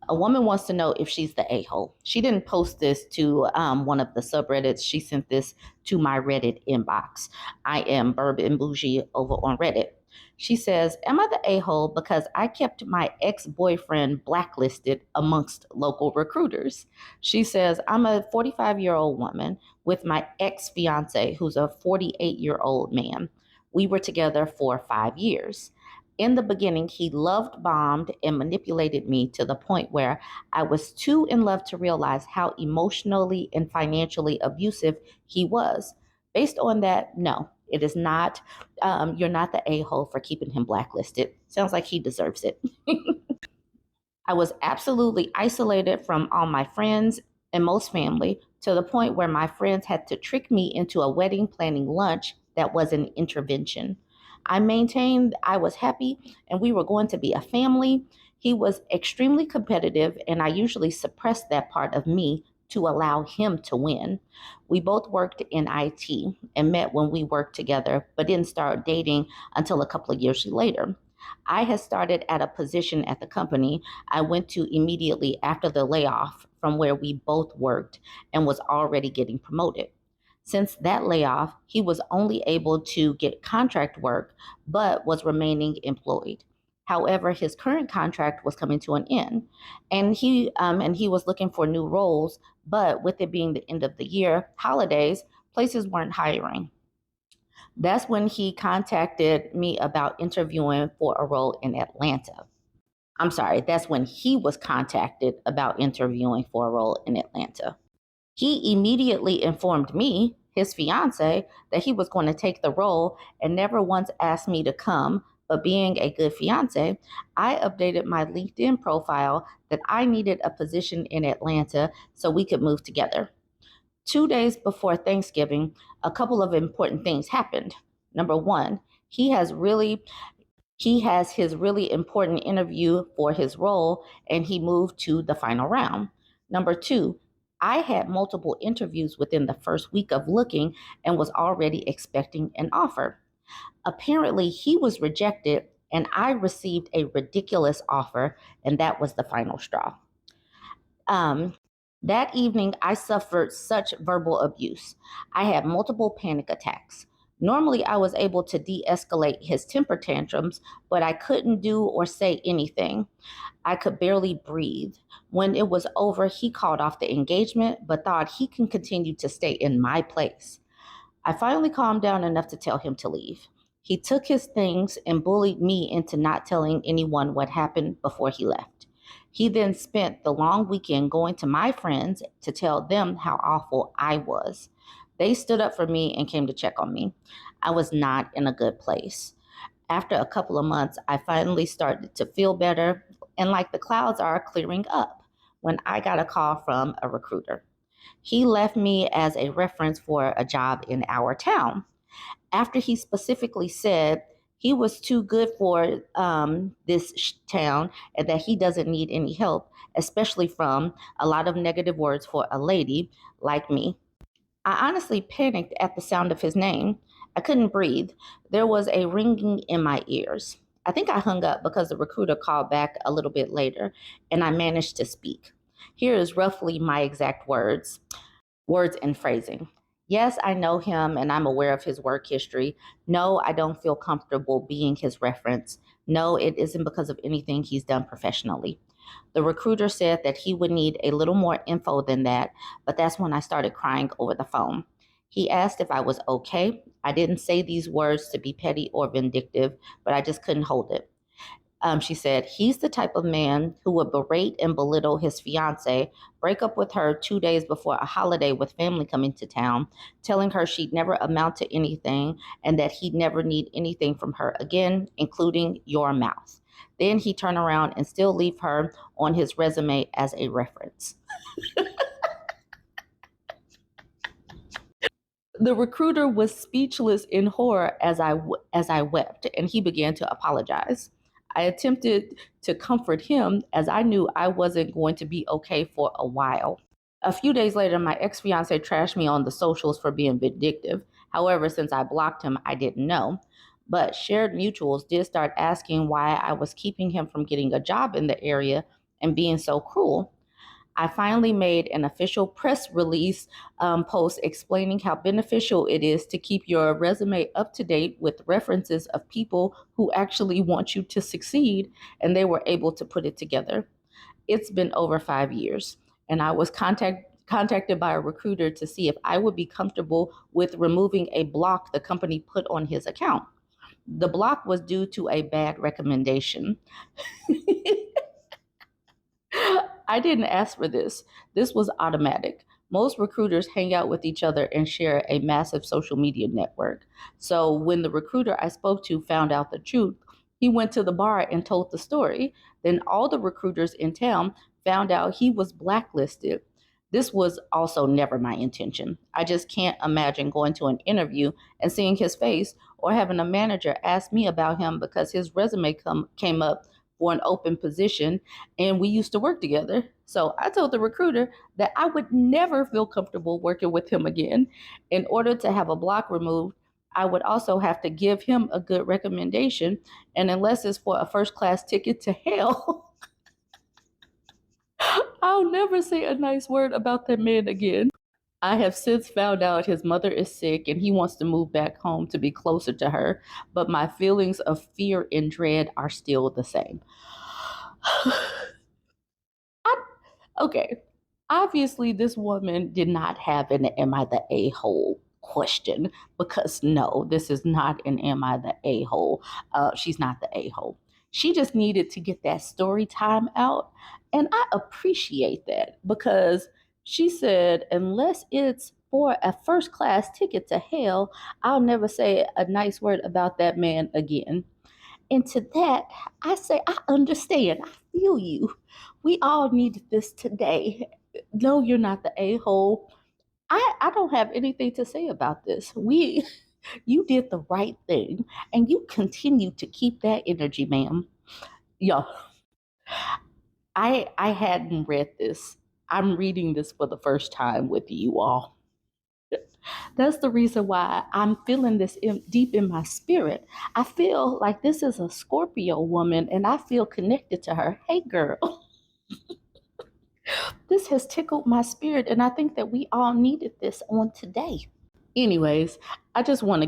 A woman wants to know if she's the a-hole. She didn't post this to one of the subreddits. She sent this to my Reddit inbox. I am Bourbon Bougie over on Reddit. She says, am I the a-hole because I kept my ex-boyfriend blacklisted amongst local recruiters? She says, I'm a 45-year-old woman with my ex-fiancé, who's a 48-year-old man. We were together for 5 years. In the beginning, he loved bombed and manipulated me to the point where I was too in love to realize how emotionally and financially abusive he was. Based on that, no, it is not. You're not the a-hole for keeping him blacklisted. Sounds like he deserves it. I was absolutely isolated from all my friends and most family to the point where my friends had to trick me into a wedding planning lunch that was an intervention. I maintained I was happy and we were going to be a family. He was extremely competitive, and I usually suppressed that part of me to allow him to win. We both worked in IT and met when we worked together, but didn't start dating until a couple of years later. I had started at a position at the company I went to immediately after the layoff from where we both worked and was already getting promoted. Since that layoff, he was only able to get contract work, but was remaining employed. However, his current contract was coming to an end, and he was looking for new roles. But with it being the end of the year, holidays, places weren't hiring. That's when he contacted me about interviewing for a role in Atlanta. I'm sorry, that's when he was contacted about interviewing for a role in Atlanta. He immediately informed me, his fiance, that he was going to take the role and never once asked me to come. But being a good fiance, I updated my LinkedIn profile that I needed a position in Atlanta so we could move together. 2 days before Thanksgiving, a couple of important things happened. Number one, he has really he has his really important interview for his role, and he moved to the final round. Number two, I had multiple interviews within the first week of looking and was already expecting an offer. Apparently, he was rejected, and I received a ridiculous offer, and that was the final straw. Um, that evening, I suffered such verbal abuse. I had multiple panic attacks. Normally, I was able to de escalate his temper tantrums, but I couldn't do or say anything. I could barely breathe. When it was over, he called off the engagement, but thought he can continue to stay in my place. I finally calmed down enough to tell him to leave. He took his things and bullied me into not telling anyone what happened before he left. He then spent the long weekend going to my friends to tell them how awful I was. They stood up for me and came to check on me. I was not in a good place. After a couple of months, I finally started to feel better and like the clouds are clearing up when I got a call from a recruiter. He left me as a reference for a job in our town. After he specifically said he was too good for this town and that he doesn't need any help, especially from a lot of negative words for a lady like me. I honestly panicked at the sound of his name. I couldn't breathe. There was a ringing in my ears. I think I hung up because the recruiter called back a little bit later and I managed to speak. Here is roughly my exact words and phrasing. Yes, I know him and I'm aware of his work history. No, I don't feel comfortable being his reference. No, it isn't because of anything he's done professionally. The recruiter said that he would need a little more info than that, but that's when I started crying over the phone. He asked if I was okay. I didn't say these words to be petty or vindictive, but I just couldn't hold it. She said, he's the type of man who would berate and belittle his fiance, break up with her 2 days before a holiday with family coming to town, telling her she'd never amount to anything and that he'd never need anything from her again, including your mouth. Then he'd turn around and still leave her on his resume as a reference. The recruiter was speechless in horror as I wept, and he began to apologize. I attempted to comfort him as I knew I wasn't going to be okay for a while. A few days later, my ex-fiance trashed me on the socials for being vindictive. However, since I blocked him, I didn't know. But shared mutuals did start asking why I was keeping him from getting a job in the area and being so cruel. I finally made an official press release post explaining how beneficial it is to keep your resume up to date with references of people who actually want you to succeed, and they were able to put it together. It's been over 5 years, and I was contacted by a recruiter to see if I would be comfortable with removing a block the company put on his account. The block was due to a bad recommendation. I didn't ask for this. This was automatic. Most recruiters hang out with each other and share a massive social media network. So when the recruiter I spoke to found out the truth, he went to the bar and told the story. Then all the recruiters in town found out he was blacklisted. This was also never my intention. I just can't imagine going to an interview and seeing his face or having a manager ask me about him because his resume came up for an open position and we used to work together. So I told the recruiter that I would never feel comfortable working with him again. In order to have a block removed, I would also have to give him a good recommendation. And unless it's for a first class ticket to hell, I'll never say a nice word about that man again. I have since found out his mother is sick and he wants to move back home to be closer to her, but my feelings of fear and dread are still the same. Okay, obviously, this woman did not have an "Am I the a hole?" question, because no, this is not an "Am I the a hole?" She's not the a hole. She just needed to get that story time out. And I appreciate that because she said, unless it's for a first class ticket to hell, I'll never say a nice word about that man again. And to that, I say, I understand. I feel you. We all need this today. No, you're not the a hole. I don't have anything to say about this. You did the right thing, and you continue to keep that energy, ma'am. Yo, I hadn't read this. I'm reading this for the first time with you all. That's the reason why I'm feeling this deep in my spirit. I feel like this is a Scorpio woman and I feel connected to her. Hey, girl, this has tickled my spirit, and I think that we all needed this on today. Anyways, I just want to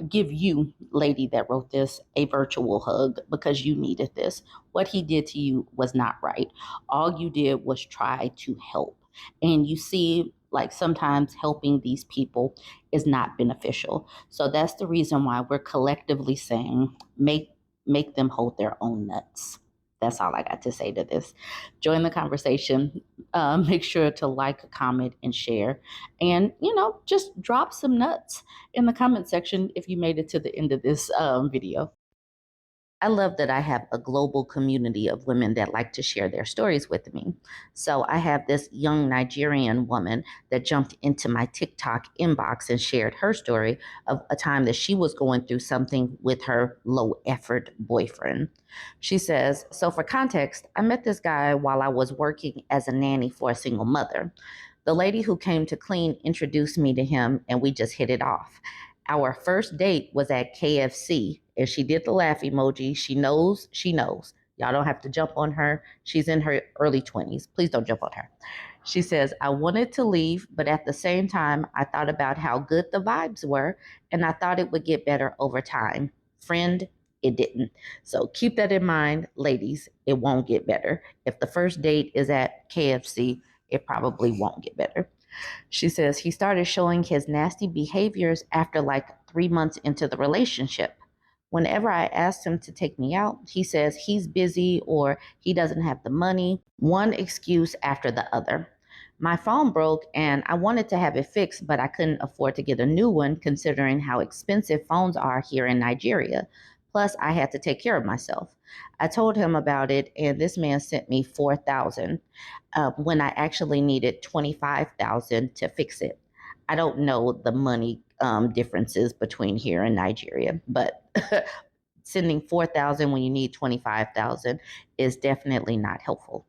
give you, lady that wrote this, a virtual hug because you needed this. What he did to you was not right. All you did was try to help. And you see, like sometimes helping these people is not beneficial. So that's the reason why we're collectively saying make them hold their own nuts. That's all I got to say to this. Join the conversation. Make sure to like, comment, and share. And, just drop some nuts in the comment section if you made it to the end of this video. I love that I have a global community of women that like to share their stories with me. So I have this young Nigerian woman that jumped into my TikTok inbox and shared her story of a time that she was going through something with her low effort boyfriend. She says, so for context, I met this guy while I was working as a nanny for a single mother. The lady who came to clean introduced me to him and we just hit it off. Our first date was at KFC, and she did the laugh emoji. She knows, she knows. Y'all don't have to jump on her. She's in her early 20s. Please don't jump on her. She says, I wanted to leave, but at the same time, I thought about how good the vibes were, and I thought it would get better over time. Friend, it didn't. So keep that in mind, ladies. It won't get better. If the first date is at KFC, it probably won't get better. She says he started showing his nasty behaviors after like 3 months into the relationship. Whenever I asked him to take me out, he says he's busy or he doesn't have the money, one excuse after the other. My phone broke and I wanted to have it fixed, but I couldn't afford to get a new one considering how expensive phones are here in Nigeria. Plus, I had to take care of myself. I told him about it, and this man sent me 4,000 when I actually needed 25,000 to fix it. I don't know the money differences between here and Nigeria, but sending 4,000 when you need 25,000 is definitely not helpful.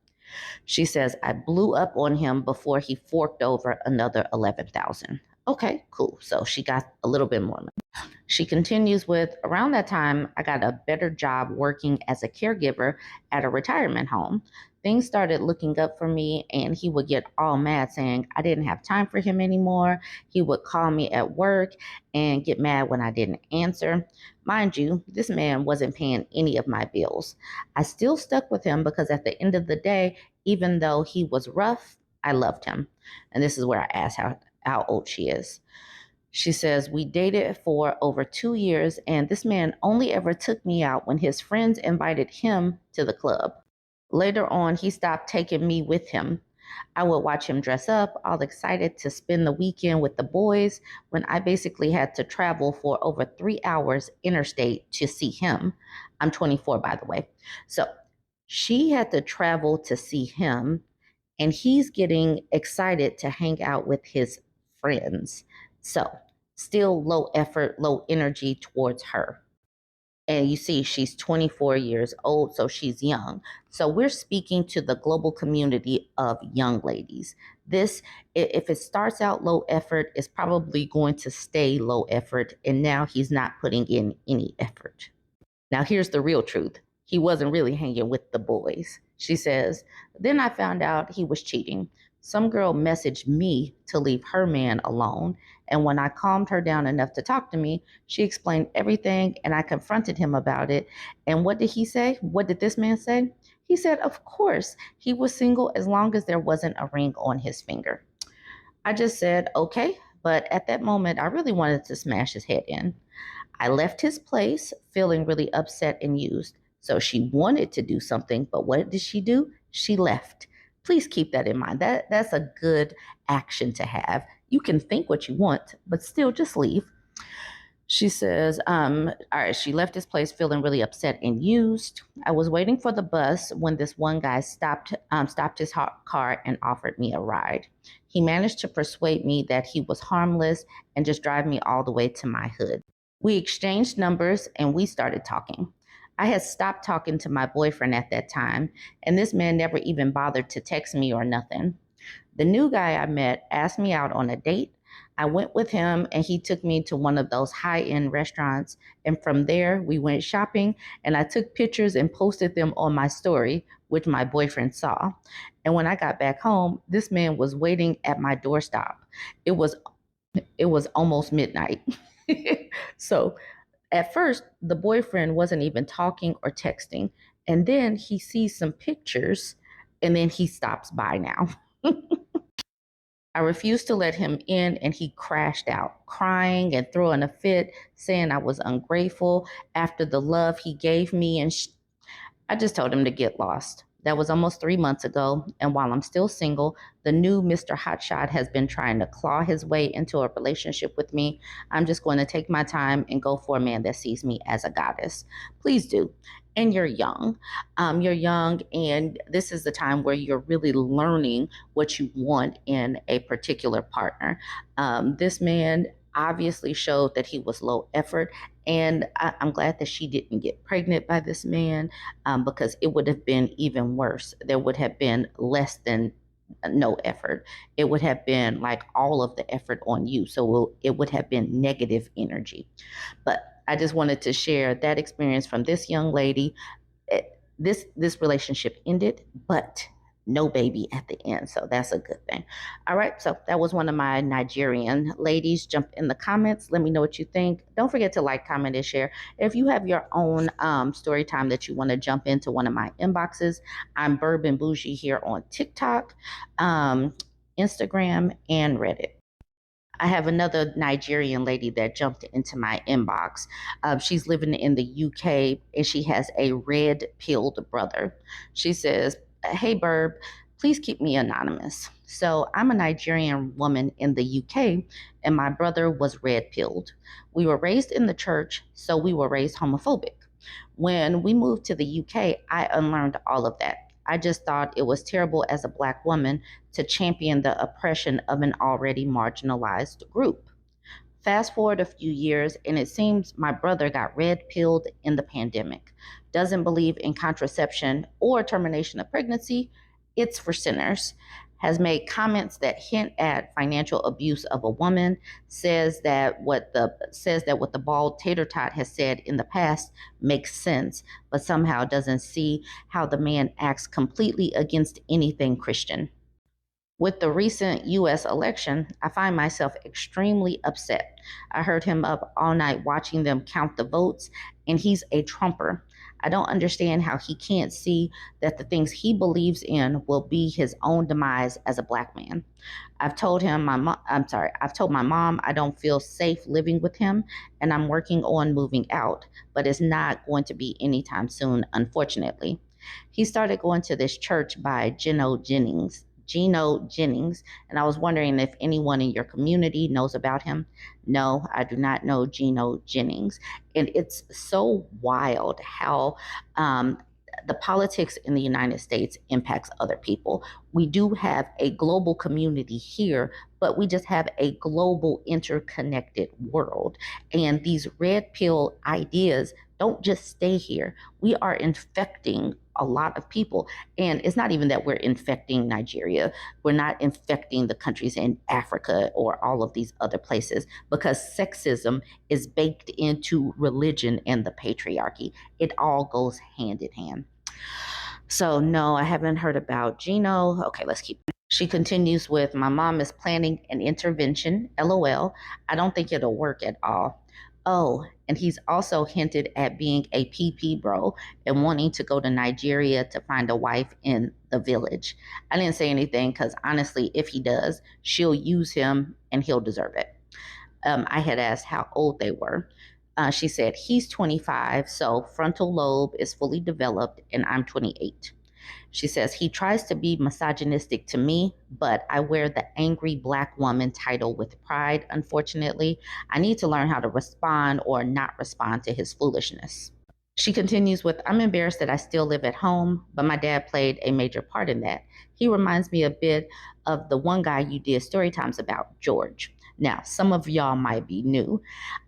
She says, I blew up on him before he forked over another 11,000. Okay, cool. So she got a little bit more money. She continues with, around that time, I got a better job working as a caregiver at a retirement home. Things started looking up for me, and he would get all mad saying I didn't have time for him anymore. He would call me at work and get mad when I didn't answer. Mind you, this man wasn't paying any of my bills. I still stuck with him because at the end of the day, even though he was rough, I loved him. And this is where I asked how old she is. She says, we dated for over 2 years, and this man only ever took me out when his friends invited him to the club. Later on, he stopped taking me with him. I would watch him dress up, all excited to spend the weekend with the boys, when I basically had to travel for over 3 hours interstate to see him. I'm 24, by the way. So she had to travel to see him, and he's getting excited to hang out with his friends. So, still low effort, low energy towards her. And you see, she's 24 years old, so she's young. So, we're speaking to the global community of young ladies. This, if it starts out low effort, is probably going to stay low effort. And now he's not putting in any effort. Now, here's the real truth. He wasn't really hanging with the boys. She says, then I found out he was cheating. Some girl messaged me to leave her man alone. And when I calmed her down enough to talk to me, she explained everything and I confronted him about it. And what did he say? What did this man say? He said, of course, he was single as long as there wasn't a ring on his finger. I just said, okay. But at that moment, I really wanted to smash his head in. I left his place feeling really upset and used. So she wanted to do something, but what did she do? She left. Please keep that in mind. That's a good action to have. You can think what you want, but still just leave. She says, all right, she left his place feeling really upset and used. I was waiting for the bus when this one guy stopped his car and offered me a ride. He managed to persuade me that he was harmless and just drive me all the way to my hood. We exchanged numbers and we started talking. I had stopped talking to my boyfriend at that time, and this man never even bothered to text me or nothing. The new guy I met asked me out on a date. I went with him and he took me to one of those high end restaurants. And from there, we went shopping and I took pictures and posted them on my story, which my boyfriend saw. And when I got back home, this man was waiting at my doorstep. It was it was almost midnight. So at first, the boyfriend wasn't even talking or texting. And then he sees some pictures and then he stops by now. I refused to let him in and he crashed out, crying and throwing a fit, saying I was ungrateful after the love he gave me. And I just told him to get lost. That was almost 3 months ago, and while I'm still single, the new Mr. Hotshot has been trying to claw his way into a relationship with me. I'm just going to take my time and go for a man that sees me as a goddess. Please do. And you're young. You're young, and this is the time where you're really learning what you want in a particular partner. This man obviously showed that he was low effort, and I'm glad that she didn't get pregnant by this man, because it would have been even worse. There would have been less than no effort. It would have been like all of the effort on you. So it would have been negative energy. But I just wanted to share that experience from this young lady. This relationship ended, but no baby at the end. So that's a good thing. All right. So that was one of my Nigerian ladies. Jump in the comments. Let me know what you think. Don't forget to like, comment, and share. If you have your own story time that you want to jump into one of my inboxes, I'm Bourbon Bougie here on TikTok, Instagram, and Reddit. I have another Nigerian lady that jumped into my inbox. She's living in the UK and she has a red pilled brother. She says, hey, Burb, please keep me anonymous. So I'm a Nigerian woman in the UK and my brother was red pilled. We were raised in the church, so we were raised homophobic. When we moved to the UK, I unlearned all of that. I just thought it was terrible as a Black woman to champion the oppression of an already marginalized group. Fast forward a few years, and it seems my brother got red pilled in the pandemic. Doesn't believe in contraception or termination of pregnancy. It's for sinners. has made comments that hint at financial abuse of a woman, says that what the bald tater tot has said in the past makes sense, but somehow doesn't see how the man acts completely against anything Christian. With the recent US election, I find myself extremely upset. I heard him up all night watching them count the votes, and he's a Trumper. I don't understand how he can't see that the things he believes in will be his own demise as a black man. I've told my mom I don't feel safe living with him and I'm working on moving out, but it's not going to be anytime soon, unfortunately. He started going to this church by Geno Jennings, and I was wondering if anyone in your community knows about him. No, I do not know Geno Jennings. And it's so wild how the politics in the United States impacts other people. We do have a global community here, but we just have a global interconnected world. And these red pill ideas don't just stay here. We are infecting a lot of people. And it's not even that we're infecting Nigeria. We're not infecting the countries in Africa or all of these other places because sexism is baked into religion and the patriarchy. It all goes hand in hand. So, no, I haven't heard about Gino. Okay, let's keep. She continues with, my mom is planning an intervention. LOL. I don't think it'll work at all. Oh, and he's also hinted at being a PP bro and wanting to go to Nigeria to find a wife in the village. I didn't say anything because honestly, if he does, she'll use him and he'll deserve it. I had asked how old they were. She said, he's 25, so frontal lobe is fully developed, and I'm 28. She says, he tries to be misogynistic to me, but I wear the angry black woman title with pride, unfortunately. I need to learn how to respond or not respond to his foolishness. She continues with, I'm embarrassed that I still live at home, but my dad played a major part in that. He reminds me a bit of the one guy you did Storytimes about, George. Now, some of y'all might be new,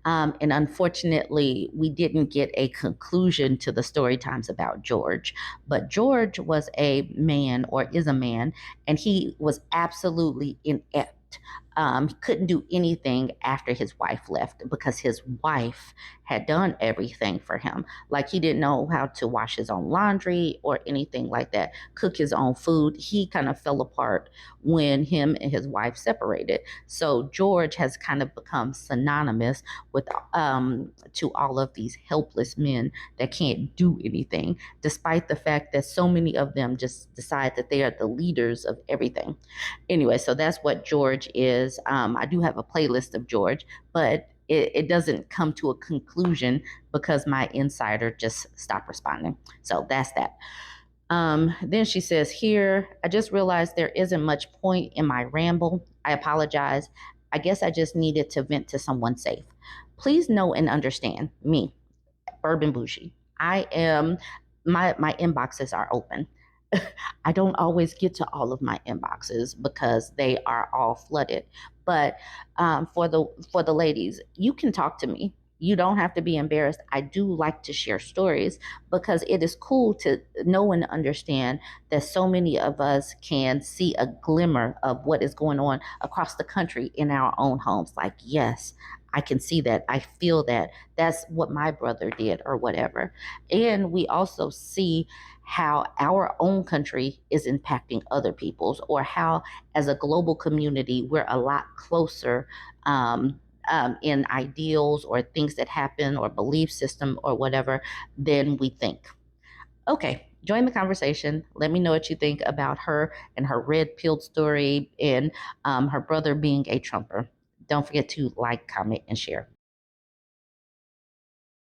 and unfortunately, we didn't get a conclusion to the story times about George. But George was a man, or is a man, and he was absolutely inept. He couldn't do anything after his wife left because his wife had done everything for him. Like he didn't know how to wash his own laundry or anything like that, cook his own food. He kind of fell apart when him and his wife separated. So George has kind of become synonymous with to all of these helpless men that can't do anything, despite the fact that so many of them just decide that they are the leaders of everything. Anyway, so that's what George is. I do have a playlist of George, but it doesn't come to a conclusion because my insider just stopped responding. So that's that. Then she says here, I just realized there isn't much point in my ramble. I apologize. I guess I just needed to vent to someone safe. Please know and understand me, Bourbon Bougie. I am my inboxes are open. I don't always get to all of my inboxes because they are all flooded. But for the ladies, you can talk to me. You don't have to be embarrassed. I do like to share stories because it is cool to know and understand that so many of us can see a glimmer of what is going on across the country in our own homes. Like, yes, I can see that. I feel that. That's what my brother did or whatever. And we also see how our own country is impacting other people's, or how, as a global community, we're a lot closer in ideals or things that happen or belief system or whatever than we think. Okay, join the conversation. Let me know what you think about her and her red pilled story and her brother being a Trumper. Don't forget to like, comment, and share.